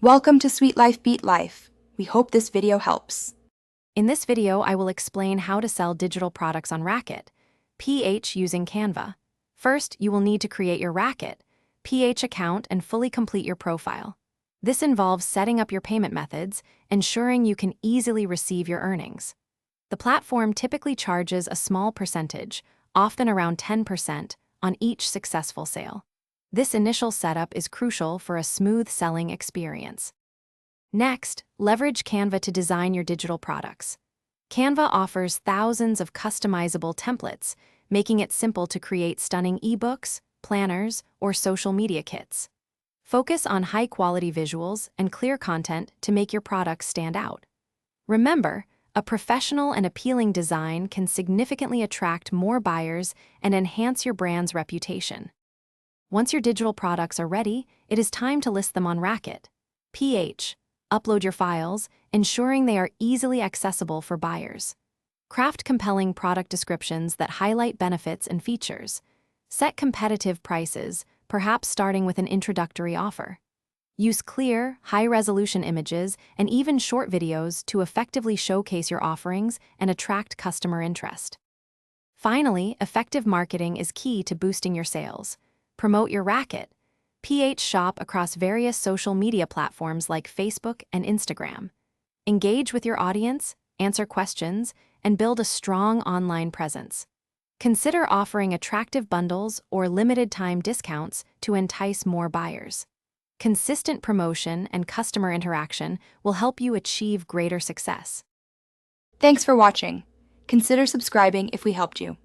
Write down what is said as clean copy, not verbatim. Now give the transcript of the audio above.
Welcome to Sweet Life Beat Life. We hope this video helps. In this video, I will explain how to sell digital products on Raket.ph using Canva. First, you will need to create your Raket.ph account and fully complete your profile. This involves setting up your payment methods, ensuring you can easily receive your earnings. The platform typically charges a small percentage, often around 10%, on each successful sale. This initial setup is crucial for a smooth selling experience. Next, leverage Canva to design your digital products. Canva offers thousands of customizable templates, making it simple to create stunning ebooks, planners, or social media kits. Focus on high-quality visuals and clear content to make your products stand out. Remember, a professional and appealing design can significantly attract more buyers and enhance your brand's reputation. Once your digital products are ready, it is time to list them on Raket.ph. Upload your files, ensuring they are easily accessible for buyers. Craft compelling product descriptions that highlight benefits and features. Set competitive prices, perhaps starting with an introductory offer. Use clear, high-resolution images and even short videos to effectively showcase your offerings and attract customer interest. Finally, effective marketing is key to boosting your sales. Promote your Raket.ph shop across various social media platforms like Facebook and Instagram. Engage with your audience, answer questions, and build a strong online presence. Consider offering attractive bundles or limited-time discounts to entice more buyers. Consistent promotion and customer interaction will help you achieve greater success. Thanks for watching. Consider subscribing if we helped you.